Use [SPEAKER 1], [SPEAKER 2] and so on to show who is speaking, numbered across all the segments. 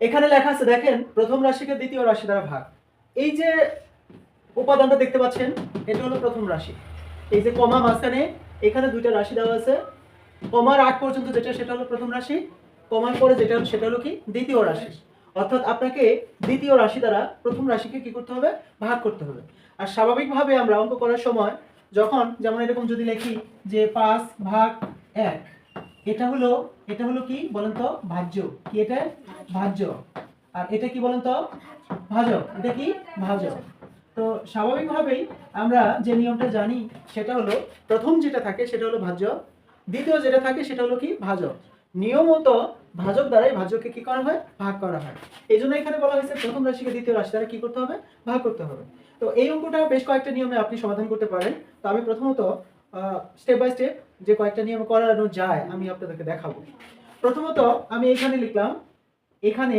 [SPEAKER 1] এখানে লেখা আছে দেখেন প্রথম রাশিকে দ্বিতীয় রাশি দ্বারা ভাগ। এই যে উপাদানটা দেখতে পাচ্ছেন এটা হলো প্রথম রাশি। এই যে কমা মাঝখানে এখানে দুইটা রাশি দেওয়া আছে। কমার আগ পর্যন্ত যেটা সেটা হলো প্রথম রাশি, কমার পরে যেটা সেটা হলো কি দ্বিতীয় রাশি। অর্থাৎ আপনাকে দ্বিতীয় রাশি দ্বারা প্রথম রাশিকে কি করতে হবে, ভাগ করতে হবে। আর স্বাভাবিকভাবে আমরা অঙ্ক করার সময় যখন যেমন এরকম যদি লিখি যে 5 ভাগ 1, এটা হলো কি বলেন তো ভাজ্য। কি এটা ভাজ্য। আর এটা কি বলেন তো ভাজক। এটা কি ভাজক। তো স্বাভাবিকভাবেই আমরা যে নিয়মটা জানি সেটা হলো প্রথম যেটা থাকে সেটা হলো ভাজ্য, দ্বিতীয় যেটা থাকে সেটা হলো কি ভাজক। নিয়মত ভাজক দ্বারাই ভাজ্যকে কি করা হয়, ভাগ করা হয়। এই জন্য এখানে বলা হয়েছে প্রথম রাশিকে দ্বিতীয় রাশি দ্বারা কি করতে হবে, ভাগ করতে হবে। তো এই অঙ্কটা বেশ কয়েকটা নিয়মে আপনি সমাধান করতে পারেন। তো আমি প্রথমত স্টেপ বাই স্টেপ যে কয়েকটা নিয়ম করানো যায় আমি আপনাদেরকে দেখাবো। প্রথমত আমি এখানে লিখলাম, এখানে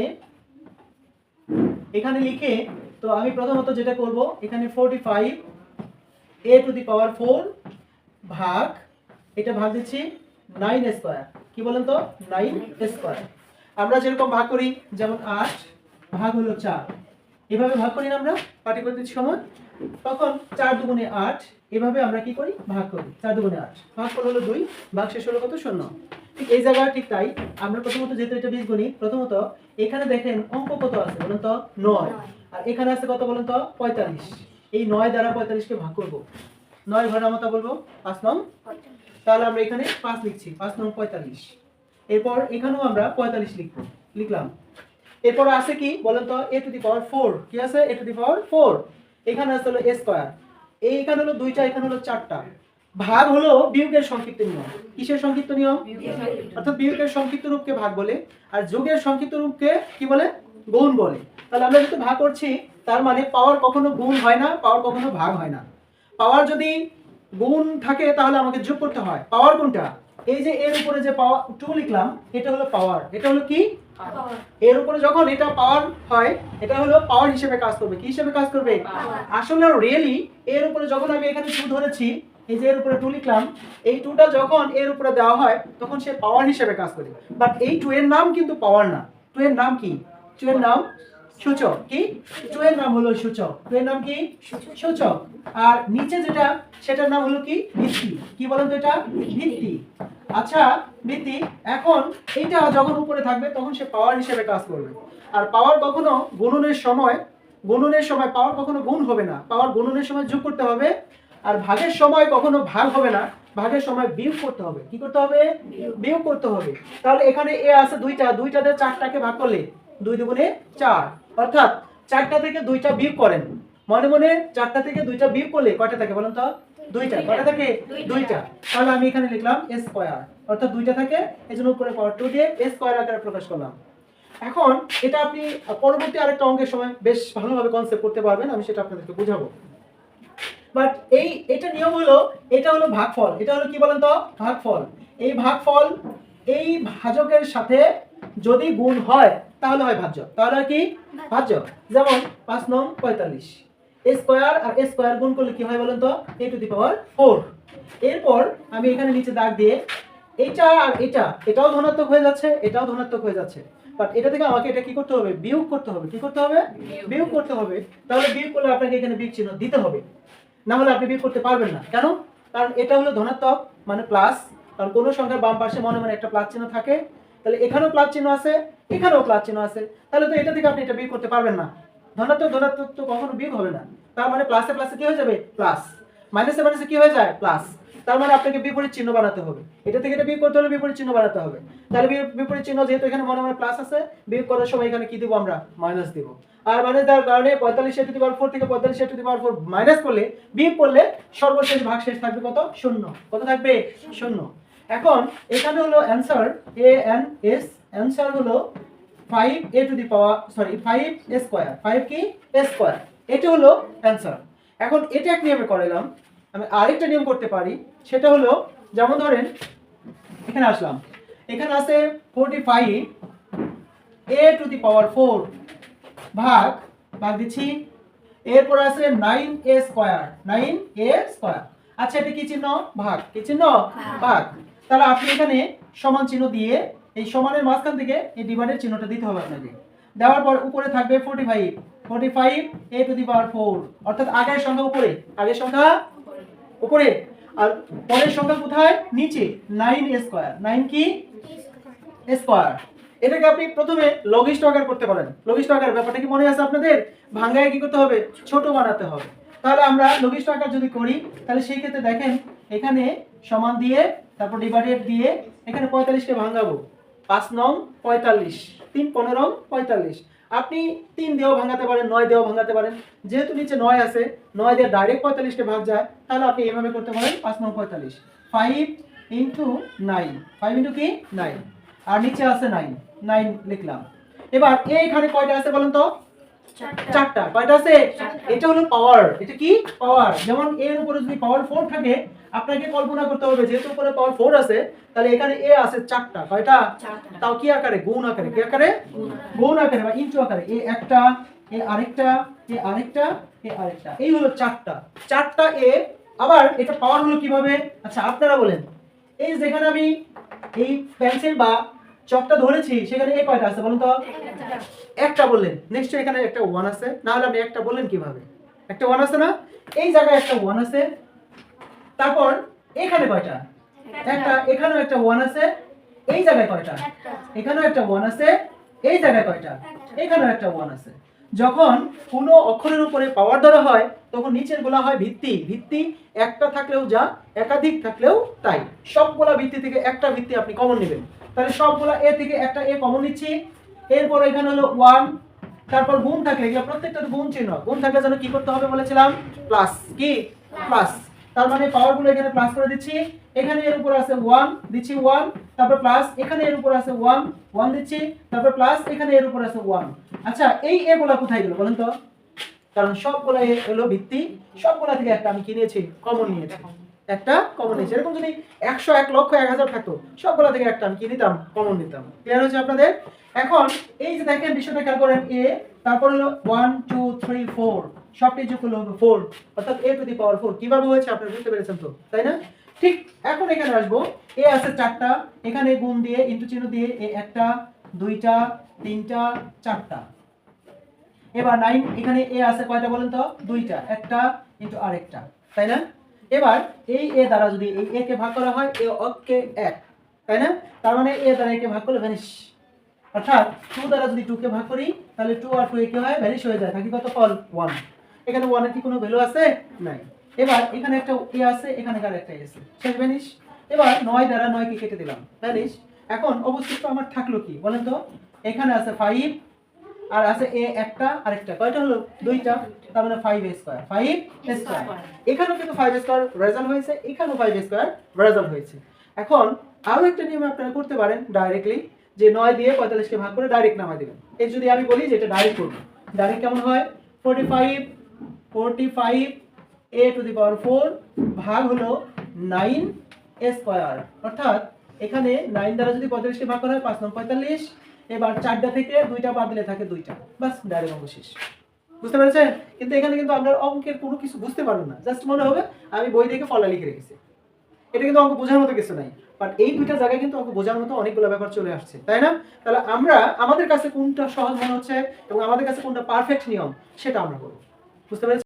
[SPEAKER 1] লিখে তো আমি প্রথমত যেটা করব এখানে 45 a টু দি পাওয়ার 4 ভাগ, এটা ভাগ দিচ্ছি 9 স্কয়ার। কি বলেন তো 9 স্কয়ার। আমরা যেরকম ভাগ করি যেমন 8 ভাগ হলো 4, এভাবে ভাগ করি না আমরা পাটিগণিতের সময়, তখন 4 দুগুণে 8 এভাবে আমরা কি করি ভাগ করি। 4 দুগুণে 8 ভাগ করলে হলো 2, ভাগ শেষ হলো কত 0। ঠিক এই জায়গায় ঠিক তাই আমরা প্রথমত যেহেতু এটা বীজগণিত, প্রথমত এখানে দেখেন অঙ্ক কত আছে বলেন তো 9, আর এখানে আছে কত বলেন তো 45। এই 9 দ্বারা 45 কে ভাগ করব। 9 ঘর নামতা বলবো 5 নং, তাহলে আমরা এখানে 5 লিখছি, 5 নং 45। এরপর এখানেও আমরা 45 লিখলাম। এরপর আছে কি বলেন তো a টু দি পাওয়ার 4। কি আছে a টু দি পাওয়ার 4। এখানে আছে হলো a স্কয়ার। এইখানে হলো 2টা, এখানে হলো 4টা। ভাগ হলো বিয়োগের সংক্ষিপ্ত নিয়ম। কিসের সংক্ষিপ্ত নিয়ম? অর্থাৎ বিয়োগের সংক্ষিপ্ত রূপকে ভাগ বলে আর যোগের সংক্ষিপ্ত রূপকে কি বলে, গুণ বলে। তাহলে আমরা যেহেতু ভাগ করছি তার মানে পাওয়ার কখনো গুণ হয় না, পাওয়ার কখনো ভাগ হয় না। পাওয়ার যদি গুণ থাকে তাহলে আমাকে যোগ করতে হয়। পাওয়ার কোনটা? এই যে এর উপরে যে পাওয়ার 2 লিখলাম এটা হলো পাওয়ার। এটা হলো কি এর উপরে যখন এটা পাওয়ার হয় এটা হলো পাওয়ার হিসেবে কাজ করবে। কি হিসেবে কাজ করবে? আসলে রিয়েলি এর উপরে যখন আমি এখানে 2 ধরেছি, এই যে এর উপরে 2 লিখলাম, এই 2টা যখন এর উপরে দেওয়া হয় তখন সে পাওয়ার হিসেবে কাজ করে। বাট এই 2 এর নাম কিন্তু পাওয়ার না। 2 এর নাম কি? 2 এর নাম সূচক। কি 2 এর নাম হলো সূচক। 2 এর নাম কি সূচক। আর নিচে যেটা সেটার নাম হলো কি ভিত্তি। কি বলেন তো এটা ভিত্তি। আচ্ছা ভিত্তি। এখন এইটা যখন উপরে থাকবে তখন সে পাওয়ার হিসেবে কাজ করবে। আর পাওয়ার কখনো গুণনের সময় পাওয়ার কখনো গুণ হবে না, পাওয়ার গুণনের সময় যোগ করতে হবে। আর ভাগের সময় কখনো ভাগ হবে না, ভাগের সময় বিয়োগ করতে হবে। কি করতে হবে? বিয়োগ করতে হবে। তাহলে এখানে এ আছে 2টা, 2টাতে 4টাকে ভাগ করলে 2 দুগুণে 4, অর্থাৎ 4টা থেকে 2টা বিয়োগ করেন। মনে মনে 4টা থেকে 2টা বিয়োগ করলে কয়টা থাকে বলেন তো? 2টা। কয়টা থাকে? 2টা। তাহলে আমি এখানে লিখলাম a স্কয়ার, অর্থাৎ 2টা থাকে, এজন্য উপরে পাওয়ার 2 দিয়ে a স্কয়ার আকারে প্রকাশ করলাম। এখন এটা আপনি পরবর্তী আরেকটা অঙ্কের সময় বেশ ভালোভাবে কনসেপ্ট করতে পারবেন, আমি সেটা আপনাদেরকে বোঝাবো। বাট এটা নিয়ম হলো, এটা হলো ভাগফল। এটা হলো কি বলেন তো ভাগফল। এই ভাগফল এই ভাজকের সাথে যদি গুণ হয় তাহলে হয় ভাজ্য। তাহলে কি ভাজ্য। যেমন 5 নং 45 a স্কয়ার আর a স্কয়ার গুণ করলে কি হয় বলেন তো a টু দি পাওয়ার 4। এরপর আমি এখানে নিচে দাগ দিয়ে এইটা আর এটাও ধনাত্মক হয়ে যাচ্ছে, এটাও ধনাত্মক হয়ে যাচ্ছে। বাট এটা থেকে আমাকে এটা কি করতে হবে? বিয়োগ করতে হবে। কি করতে হবে? বিয়োগ করতে হবে। তাহলে বিয়োগ করলে আপনাকে এখানে বিয়োগ চিহ্ন দিতে হবে, না হলে আপনি বিয়োগ করতে পারবেন না। কেন? কারণ এটা হলো ধনাত্মক মানে প্লাস। কারণ কোনো সংখ্যার বাম পাশে মনে মনে একটা প্লাস চিহ্ন থাকে, তাহলে এখানেও প্লাস চিহ্ন আছে, এখানেও প্লাস চিহ্ন আছে, তাহলে তো এটা থেকে আপনি এটা বিয়োগ করতে পারবেন না। ধনাত্মক তো কখনো বিয়োগ হবে না। তার মানে প্লাসে প্লাসে কি হয়ে যাবে? প্লাস। মাইনাসে মাইনাসে কি হয়ে যায়? প্লাস। তার মানে আপনাকে বিপরীত চিহ্ন বানাতে হবে। এটা থেকে এটা বিয়োগ করতে হলে বিপরীত চিহ্ন বানাতে হবে। তাহলে বিপরীত চিহ্ন যেহেতু এখানে মনে মনে প্লাস আছে, বিয়োগ করার সময় এখানে কি দেব আমরা? মাইনাস দেব। আর মাইনাস দেওয়ার কারণে 45 টু দি পাওয়ার 4 থেকে 45 টু দি পাওয়ার 4 মাইনাস করলে, বিয়োগ করলে সর্বশেষ ভাগশেষ থাকবে কত? 0। কত থাকবে? 0। এখন এখানে হলো answer a n s, answer হলো 5 a to the power 5 a square. 5 কি a স্কয়ার। এটা হলো অ্যানসার। এখন এটা এক নিয়মে করাইলাম, আমি আরেকটা নিয়ম করতে পারি। সেটা হলো যেমন ধরেন এখানে আসলাম, এখানে আছে 45 a টু দি পাওয়ার 4 ভাগ দিচ্ছি, এরপর আছে 9a স্কয়ার। 9a square. আচ্ছা এটা কি চিহ্ন? ভাগ। কি চিহ্ন? ভাগ। তাহলে আপনি এখানে সমান চিহ্ন দিয়ে এই সমানের মাঝখান থেকে এই ডিভাইডের চিহ্নটা দিতে হবে আপনাকে। দেওয়ার পর উপরে থাকবে 45 45 a টু দি পাওয়ার 4, অর্থাৎ আগের সংখ্যা উপরে, আগের সংখ্যা উপরে আর পরের সংখ্যা কোথায়, নিচে। 9 স্কয়ার, 9 কি স্কয়ার। এটাকে আপনি প্রথমে লঘিষ্ঠ আকার করতে পারেন। লঘিষ্ঠ আকার ব্যাপারটা কি মনে আছে আপনাদের? ভাঙায় কি করতে হবে, ছোট বানাতে হবে। তাহলে আমরা লঘিষ্ঠ আকার যদি করি তাহলে সেই ক্ষেত্রে দেখেন এখানে সমান দিয়ে তারপর ডিভাইডেড দিয়ে এখানে 45 কে ভাঙাবো। 5 নং 45, 3 15 45। আপনি 3 দিয়েও ভাঙাতে পারেন, 9 দিয়েও ভাঙাতে পারেন। যেহেতু নিচে 9 আছে, 9 দিয়ে ডাইরেক্ট 45 কে ভাগ যায়, তাহলে আপনি এইভাবে করতে পারেন। 5 নং 45, 5 ইনটু 9, 5 ইনটু কি 9, আর নিচে আছে 9, 9 লিখলাম। এবার এইখানে কয়টা আছে বলেন তো? চারটা। কয়টা আছে? এটা হলো পাওয়ার। এটা কি পাওয়ার? যেমন এর উপরে যদি পাওয়ার 4 থাকে, আপনাকে কল্পনা করতে হবে যেহেতু উপরে পাওয়ার 4 আছে, তাহলে এখানে এ আছে চারটা। কয়টা? তাও কি আকারে? গুণ আকারে। কি আকারে? গুণ আকারে বা ইনটু আকারে। এ একটা, এ আরেকটা, এ আরেকটা, এ আরেকটা। এই হলো চারটা। চারটা এ। আবার এটা পাওয়ার হলো কিভাবে? আচ্ছা আপনারা বলেন, এই যেখানে আমি এই পেন্সিল বা চকটা ধরেছি সেখানে এ কয়টা আছে বলুন তো? একটা বললেন, নিশ্চয়ই এখানে একটা 1 আছে, না হলে আপনি একটা বললেন কিভাবে? একটা 1 আছে না? এই জায়গায় একটা 1 আছে। তারপর এখানে কয়টা? একটা। এখানেও একটা 1 আছে। এই জায়গায় কয়টা? এখানেও একটা 1 আছে। এই জায়গায় কয়টা? এখানেও একটা 1 আছে। যখন কোনো অক্ষরের উপরে পাওয়ার ধরা হয় তখন নিচের গুলা হয় ভিত্তি। ভিত্তি একটা থাকলেও যা, একাধিক থাকলেও তাই। সবগুলা ভিত্তি থেকে একটা ভিত্তি আপনি কমন নেবেন। তাহলে সবগুলা এ থেকে একটা এ কমন নিচ্ছি। এরপর এখানে হলো 1, তারপর গুণ থাকলে এগুলো প্রত্যেকটা গুণ চিহ্ন। গুণ থাকলে যেন কি করতে হবে বলেছিলাম? প্লাস। কি প্লাস? তার মানে পাওয়ারগুলো এখানে প্লাস করে দিচ্ছি। এখানে এর উপর আছে 1 দিচ্ছি 1, তারপর প্লাস এখানে এর উপর আছে 1 1 দিচ্ছি, তারপর প্লাস এখানে এর উপর আছে 1। আচ্ছা এই এ গুলা কোথায় গেল বলেন তো? কারণ সবগুলা এ হলো ভিত্তি, সবগুলা থেকে একটা আমি কি নিয়েছি? কমন নিয়েছি। একটা কমন নিয়েছি। এরকম যদি 100 1 লক্ষ 1000 থাকতো, সবগুলা থেকে একটা আমি কি নিতাম? কমন নিতাম। ক্লিয়ার হচ্ছে আপনাদের? এখন এই যে দেখেন বিষয়টা খেয়াল করেন, এ তারপর হলো 1 2 3 4, সবটি যোগ করলে হবে 4, অর্থাৎ a টু দি পাওয়ার 4। কিভাবে হয়েছে আপনারা বুঝতে পেরেছেন তো, তাই না? ঠিক এখন এখানে আসবো। এ আছে চারটা, এখানে গুণ দিয়ে ইনটু চিহ্ন দিয়ে এ একটা, দুইটা, তিনটা, চারটা। এবার 9, এখানে এ আছে কয়টা বলেন তো? দুইটা। একটা ইনটু আরেকটা, তাই না? এবার এই এ দ্বারা যদি এই এ কে ভাগ করা হয়, এ অকে 1, তাই না? তার মানে এ দ্বারা এ কে ভাগ করলে ভ্যানিশ। অর্থাৎ 2 দ্বারা যদি 2 কে ভাগ করি তাহলে 2 আর 2 এ কি হয়? ভ্যানিশ হয়ে যায়। থাকি কত? ফল 1। এখানে 1 এর কি কোনো ভ্যালু আছে? নাই। এবার এখানে একটা এ আছে, এখানে কার একটা এ আছে, শেষ ভ্যানিশ। এবার 9 দ্বারা 9 কে কেটে দিলাম, ভ্যানিশ। এখন অবশিষ্ট আমার থাকলো কি বলেন তো? এখানে আছে 5 আর আছে এ একটা আরেকটা। কয়টা হলো? দুইটা। তার মানে 5 স্কয়ার, 5 স্কয়ার। এখানেও কিন্তু 5 স্কয়ার রেজাল্ট হয়েছে, এখানেও 5 স্কয়ার রেজাল্ট হয়েছে। এখন আরো একটা নিয়ম আপনারা করতে পারেন ডাইরেক্টলি, যে 9 দিয়ে 45 কে ভাগ করে ডাইরেক্ট নামাই দিবেন। এই যদি আমি বলি যে এটা ডাইরেক্ট করব, ডাইরেক্ট কেমন হয়? 45 a টু দি পাওয়ার 4 ভাগ হলো 9 স্কয়ার। অর্থাৎ এখানে 9 দ্বারা যদি 45 কে ভাগ করা হয় 5 নং 45। এবার 4টা থেকে 2টা বাদ দিলে থাকে 2টা। বাস ডাইরেক্ট অঙ্ক শেষ। বুঝতে পেরেছেন? কিন্তু এখানে কিন্তু আপনার অঙ্কের কোনো কিছু বুঝতে পারবেন না, জাস্ট মনে হবে আমি বই থেকে ফলা লিখে রেখেছি। এটা কিন্তু অঙ্ক বোঝার মতো কিছু নাই, বাট এই দুইটা জায়গায় কিন্তু অঙ্ক বোঝার মতো অনেকগুলো ব্যাপার চলে আসছে, তাই না? তাহলে আমরা আমাদের কাছে কোনটা সহজ মনে হচ্ছে এবং আমাদের কাছে কোনটা পারফেক্ট নিয়ম সেটা আমরা করব। বুঝতে পেরেছেন?